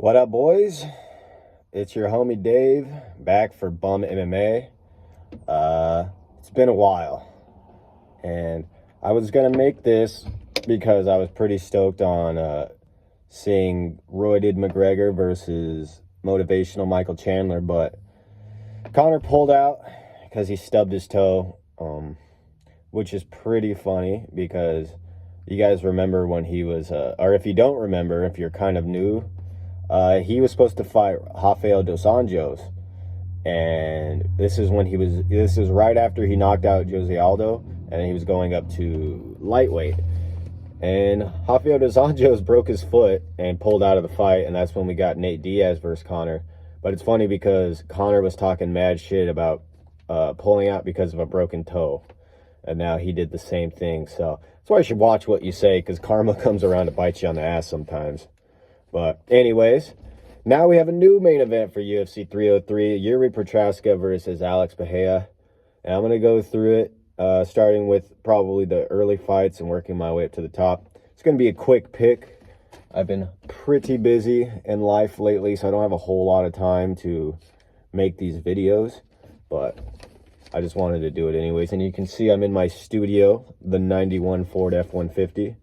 What up, boys? It's your homie Dave back for Bum MMA. It's been a while, and I was gonna make this because I was pretty stoked on seeing Royded McGregor versus motivational Michael Chandler, but Conor pulled out because he stubbed his toe, which is pretty funny because you guys remember when he was, or if you don't remember, if you're kind of new. He was supposed to fight Rafael dos Anjos, and this is right after he knocked out Jose Aldo, and he was going up to lightweight. And Rafael dos Anjos broke his foot and pulled out of the fight, and that's when we got Nate Diaz versus Conor. But it's funny because Conor was talking mad shit about pulling out because of a broken toe, and now he did the same thing. So that's why you should watch what you say, because karma comes around to bite you on the ass sometimes. But anyways, now we have a new main event for UFC 303, Yuri Prochazka versus Alex Pereira. And I'm going to go through it, starting with probably the early fights and working my way up to the top. It's going to be a quick pick. I've been pretty busy in life lately, so I don't have a whole lot of time to make these videos. But I just wanted to do it anyways. And you can see I'm in my studio, the 91 Ford F-150.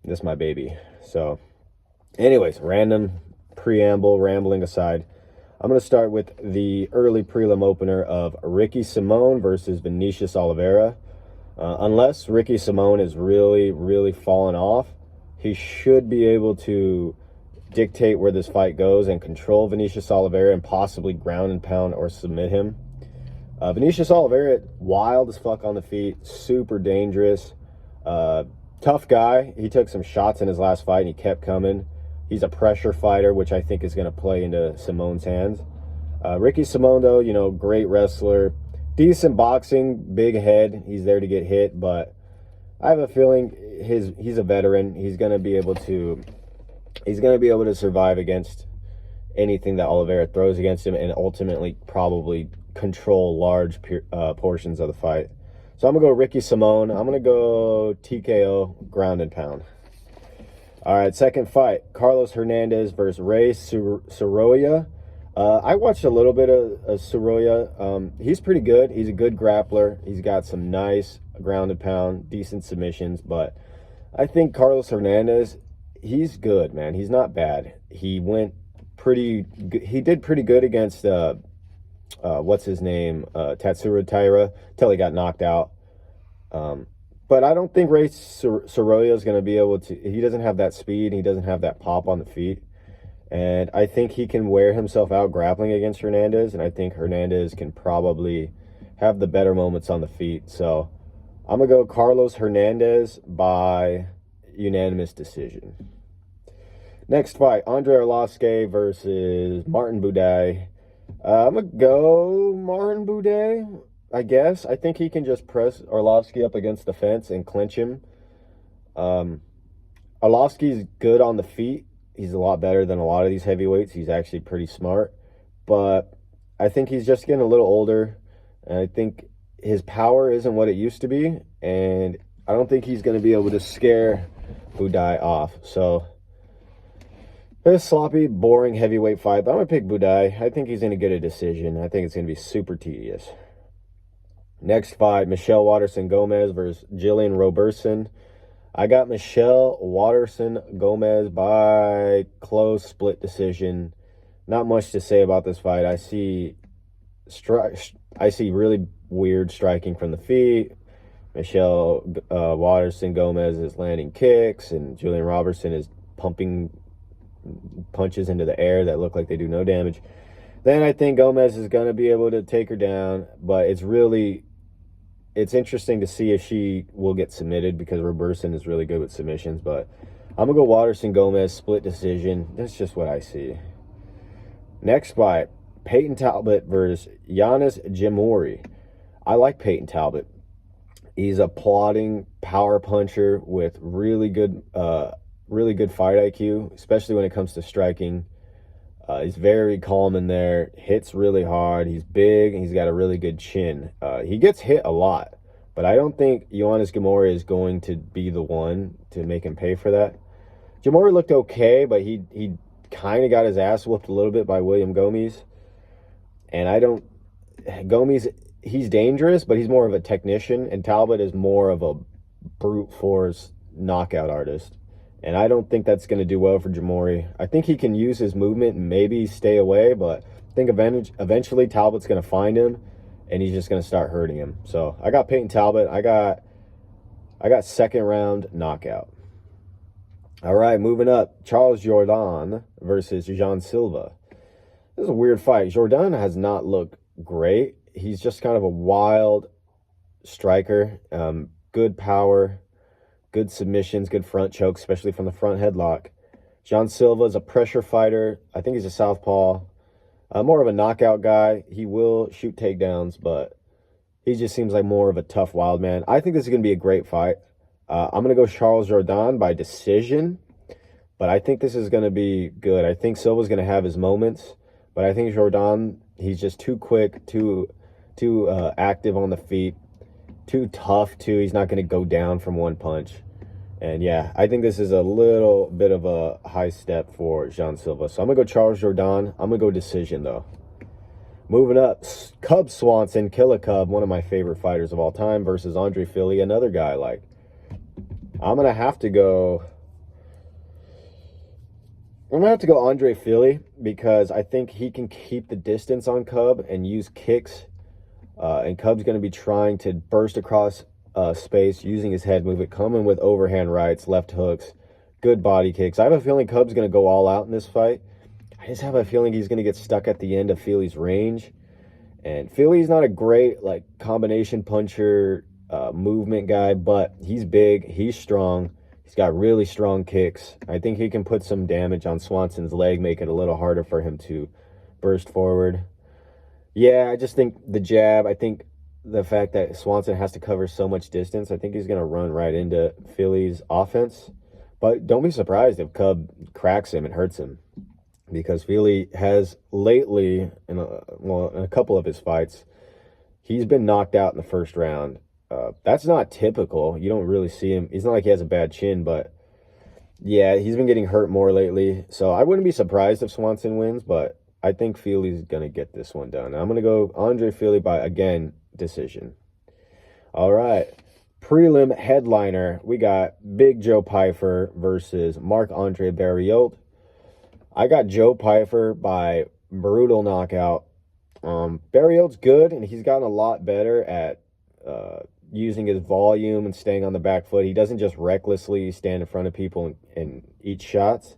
This is my baby. So anyways, random preamble, rambling aside, I'm going to start with the early prelim opener of Ricky Simón versus Vinicius Oliveira. Unless Ricky Simón is really, really falling off, he should be able to dictate where this fight goes and control Vinicius Oliveira and possibly ground and pound or submit him. Vinicius Oliveira, wild as fuck on the feet, super dangerous, tough guy. He took some shots in his last fight and he kept coming. He's a pressure fighter, which I think is going to play into Simon's hands. Ricky Simón, though, you know, great wrestler, decent boxing, big head. He's there to get hit, but I have a feeling he's a veteran. He's going to be able to survive against anything that Oliveira throws against him, and ultimately probably control large portions of the fight. So I'm going to go Ricky Simón. I'm going to go TKO, ground and pound. All right, second fight, Carlos Hernandez versus Ray Sorolla. I watched a little bit of Sorolla. He's pretty good. He's a good grappler. He's got some nice ground and pound, decent submissions. But I think Carlos Hernandez, he's good, man. He's not bad. He did pretty good against, what's his name, Tatsuro Taira, till he got knocked out. But I don't think Ray Sorolla is going to be able to. He doesn't have that speed. He doesn't have that pop on the feet. And I think he can wear himself out grappling against Hernandez. And I think Hernandez can probably have the better moments on the feet. So I'm going to go Carlos Hernandez by unanimous decision. Next fight, Andrei Arlovski versus Martin Buday. I'm going to go Martin Buday, I guess. I think he can just press Arlovski up against the fence and clinch him. Arlovski's good on the feet. He's a lot better than a lot of these heavyweights. He's actually pretty smart. But I think he's just getting a little older. And I think his power isn't what it used to be. And I don't think he's going to be able to scare Buday off. So it's a sloppy, boring heavyweight fight. But I'm going to pick Buday. I think he's going to get a decision. I think it's going to be super tedious. Next fight, Michelle Waterson Gomez versus Jillian Robertson. I got Michelle Waterson Gomez by close split decision. Not much to say about this fight. I see really weird striking from the feet. Michelle Waterson Gomez is landing kicks, and Jillian Robertson is pumping punches into the air that look like they do no damage. Then I think Gomez is going to be able to take her down, but it's interesting to see if she will get submitted, because Robertson is really good with submissions. But I'm going to go Waterson Gomez, split decision. That's just what I see. Next fight, Peyton Talbot versus Yanis Ghemmouri. I like Peyton Talbot. He's a plodding power puncher with really good fight IQ, especially when it comes to striking. He's very calm in there, hits really hard. He's big, and he's got a really good chin. He gets hit a lot, but I don't think Yanis Ghemmouri is going to be the one to make him pay for that. Ghemmouri looked okay, but he kind of got his ass whooped a little bit by William Gomis. And Gomis, he's dangerous, but he's more of a technician, and Talbot is more of a brute force knockout artist. And I don't think that's going to do well for Jamori. I think he can use his movement and maybe stay away, but I think eventually Talbot's going to find him, and he's just going to start hurting him. So I got Peyton Talbot. I got second round knockout. All right, moving up. Charles Jourdain versus Jean Silva. This is a weird fight. Jourdain has not looked great. He's just kind of a wild striker. Good power, good submissions, good front chokes, especially from the front headlock. Jean Silva is a pressure fighter. I think he's a southpaw. More of a knockout guy. He will shoot takedowns, but he just seems like more of a tough wild man. I think this is going to be a great fight. I'm going to go Charles Jourdain by decision, but I think this is going to be good. I think Silva's going to have his moments, but I think Jourdain, he's just too quick, too active on the feet, too tough, too. He's not going to go down from one punch. And yeah, I think this is a little bit of a high step for Jean Silva. So I'm going to go Charles Jourdain. I'm going to go decision, though. Moving up, Cub Swanson, Kill a Cub, one of my favorite fighters of all time, versus Andre Fili, another guy I like. I'm going to have to go Andre Fili, because I think he can keep the distance on Cub and use kicks. And Cub's going to be trying to burst across space using his head movement, coming with overhand rights, left hooks, good body kicks. I have a feeling Cub's going to go all out in this fight. I just have a feeling he's going to get stuck at the end of Fili's range. And Fili's not a great combination puncher, movement guy, but he's big, he's strong. He's got really strong kicks. I think he can put some damage on Swanson's leg, make it a little harder for him to burst forward. Yeah, I just think the jab, I think the fact that Swanson has to cover so much distance, I think he's going to run right into Fili's offense. But don't be surprised if Cub cracks him and hurts him, because Fili has lately, in a couple of his fights, he's been knocked out in the first round. That's not typical. You don't really see him. He's not like he has a bad chin, but yeah, he's been getting hurt more lately. So I wouldn't be surprised if Swanson wins, but I think Fili's going to get this one done. I'm going to go Andre Fili by, again, decision. All right. Prelim headliner. We got Big Joe Pyfer versus Marc-Andre Barriault. I got Joe Pyfer by brutal knockout. Barriault's good, and he's gotten a lot better at using his volume and staying on the back foot. He doesn't just recklessly stand in front of people and eat shots.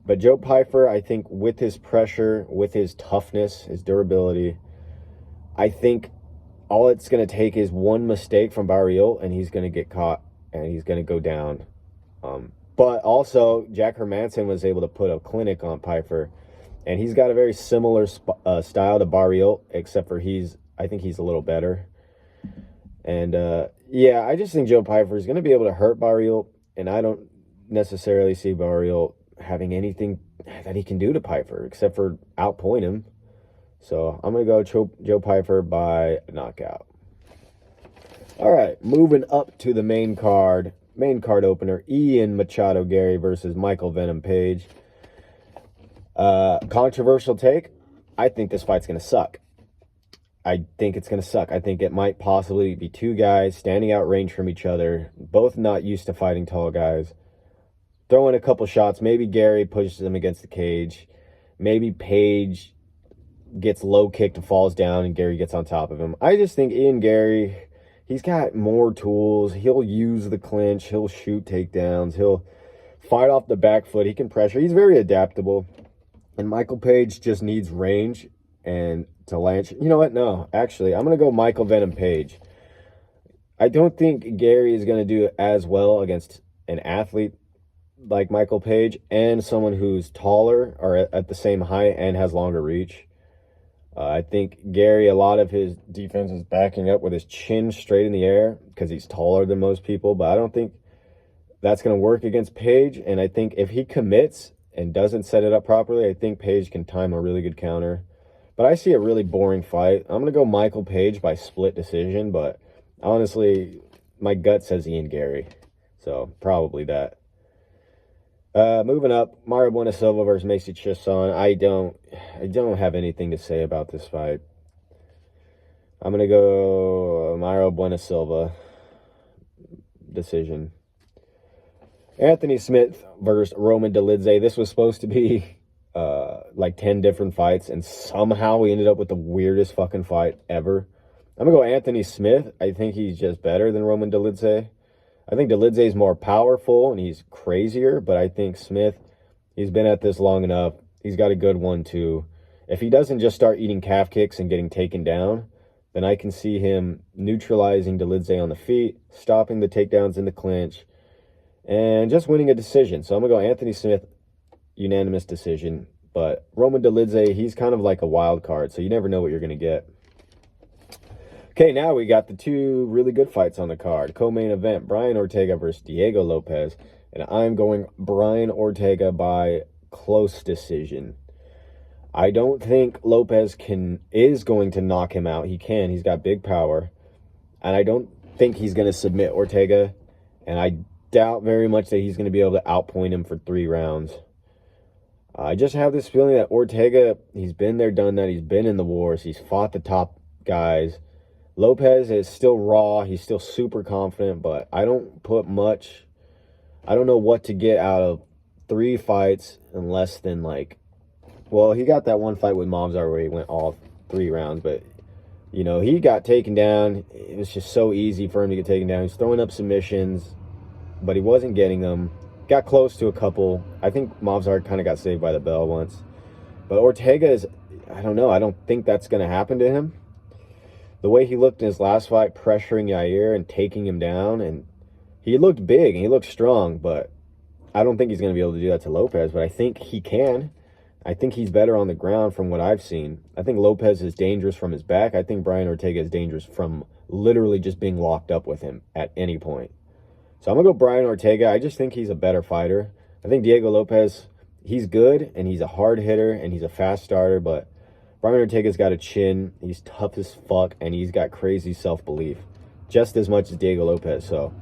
But Joe Pyfer, I think with his pressure, with his toughness, his durability, I think all it's going to take is one mistake from Barriault, and he's going to get caught, and he's going to go down. But also, Jack Hermanson was able to put a clinic on Pyfer, and he's got a very similar style to Barriault, except for I think he's a little better. And yeah, I just think Joe Pyfer is going to be able to hurt Barriault, and I don't necessarily see Barriault having anything that he can do to Pyfer except for outpoint him. So I'm going to go Joe Pyfer by knockout. All right, moving up to the main card opener, Ian Machado Gary versus Michael Venom Page. Controversial take. I think this fight's going to suck. I think it's going to suck. I think it might possibly be two guys standing out range from each other, both not used to fighting tall guys. Throw in a couple shots. Maybe Gary pushes him against the cage. Maybe Page gets low kicked and falls down, and Gary gets on top of him. I just think Ian Gary, he's got more tools. He'll use the clinch. He'll shoot takedowns. He'll fight off the back foot. He can pressure. He's very adaptable. And Michael Page just needs range and to land. You know what? No, actually, I'm going to go Michael Venom Page. I don't think Gary is going to do as well against an athlete like Michael Page and someone who's taller or at the same height and has longer reach. I think Gary, a lot of his defense is backing up with his chin straight in the air because he's taller than most people, but I don't think that's going to work against Page. And I think if he commits and doesn't set it up properly, I think Page can time a really good counter. But I see a really boring fight. I'm going to go Michael Page by split decision, but honestly, my gut says Ian Gary. So probably that. Moving up, Mario Bueno Silva versus Macy Chiasson. I don't have anything to say about this fight. I'm gonna go Mario Bueno Silva decision. Anthony Smith versus Roman Dolidze. This was supposed to be like 10 different fights, and somehow we ended up with the weirdest fucking fight ever. I'm gonna go Anthony Smith. I think he's just better than Roman Dolidze. I think Dolidze is more powerful and he's crazier, but I think Smith, he's been at this long enough. He's got a good one too. If he doesn't just start eating calf kicks and getting taken down, then I can see him neutralizing Dolidze on the feet, stopping the takedowns in the clinch, and just winning a decision. So I'm going to go Anthony Smith, unanimous decision. But Roman Dolidze, he's kind of like a wild card, so you never know what you're going to get. Okay, now we got the two really good fights on the card. Co-main event, Brian Ortega versus Diego Lopez. And I'm going Brian Ortega by close decision. I don't think Lopez is going to knock him out. He can. He's got big power. And I don't think he's going to submit Ortega. And I doubt very much that he's going to be able to outpoint him for 3 rounds. I just have this feeling that Ortega, he's been there, done that. He's been in the wars. He's fought the top guys. Lopez is still raw. He's still super confident, but I don't put much. I don't know what to get out of 3 fights in less than like, well, he got that one fight with Movsar where he went all 3 rounds, but you know, he got taken down. It was just so easy for him to get taken down. He's throwing up submissions, but he wasn't getting them. Got close to a couple. I think Movsar kind of got saved by the bell once. But Ortega is, I don't know. I don't think that's going to happen to him. The way he looked in his last fight, pressuring Yair and taking him down, and he looked big and he looked strong, but I don't think he's going to be able to do that to Lopez, but I think he can. I think he's better on the ground from what I've seen. I think Lopez is dangerous from his back. I think Brian Ortega is dangerous from literally just being locked up with him at any point. So I'm going to go Brian Ortega. I just think he's a better fighter. I think Diego Lopez, he's good, and he's a hard hitter, and he's a fast starter, but Brian Ortega's got a chin. He's tough as fuck, and he's got crazy self-belief, just as much as Diego Lopez. So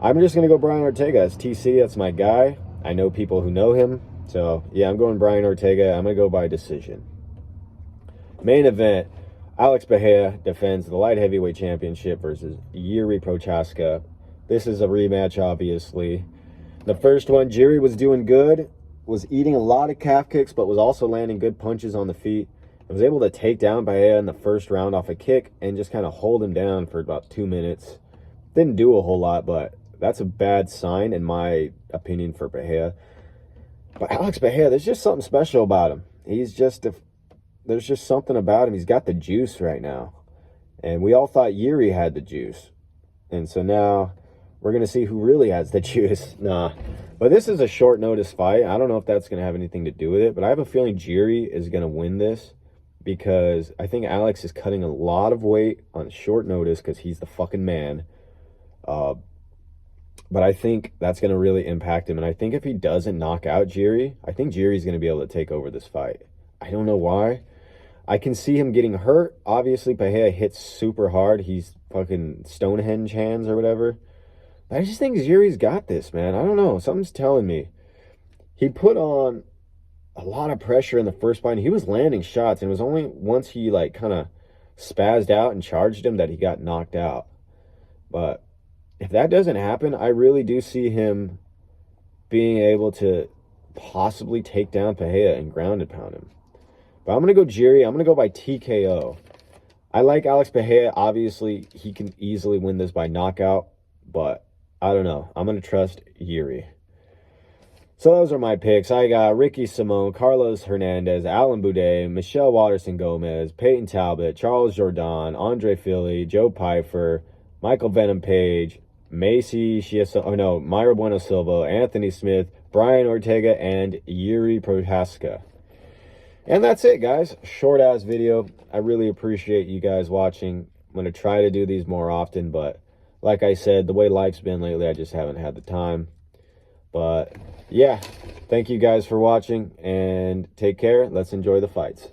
I'm just going to go Brian Ortega. That's TC. That's my guy. I know people who know him. So, yeah, I'm going Brian Ortega. I'm going to go by decision. Main event, Alex Bahia defends the light heavyweight championship versus Yuri Prochaska. This is a rematch, obviously. The first one, Yuri was doing good, was eating a lot of calf kicks, but was also landing good punches on the feet. I was able to take down Bahia in the first round off a kick and just kind of hold him down for about 2 minutes. Didn't do a whole lot, but that's a bad sign, in my opinion, for Bahia. But Alex Bahia, there's just something special about him. He's just, there's just something about him. He's got the juice right now. And we all thought Yuri had the juice. And so now we're going to see who really has the juice. Nah. But this is a short notice fight. I don't know if that's going to have anything to do with it. But I have a feeling Yuri is going to win this, because I think Alex is cutting a lot of weight on short notice because he's the fucking man. But I think that's going to really impact him. And I think if he doesn't knock out Jiri, I think Jiri's going to be able to take over this fight. I don't know why. I can see him getting hurt. Obviously, Bahia hits super hard. He's fucking Stonehenge hands or whatever. But I just think Jiri's got this, man. I don't know. Something's telling me. He put on a lot of pressure in the first fight. He was landing shots. And it was only once he, like, kind of spazzed out and charged him that he got knocked out. But if that doesn't happen, I really do see him being able to possibly take down Bahia and ground and pound him. But I'm going to go Jiri. I'm going to go by TKO. I like Alex Bahia. Obviously, he can easily win this by knockout. But I don't know. I'm going to trust Jiri. So those are my picks. I got Ricky Simon, Carlos Hernandez, Alan Boudet, Michelle Waterson-Gomez, Peyton Talbot, Charles Jourdan, Andre Fili, Joe Pyfer, Michael Venom Page, Macy Chiasson, Mayra Bueno Silva, Anthony Smith, Brian Ortega, and Yuri Prochaska. And that's it, guys. Short-ass video. I really appreciate you guys watching. I'm going to try to do these more often, but like I said, the way life's been lately, I just haven't had the time. But, yeah, thank you guys for watching, and take care. Let's enjoy the fights.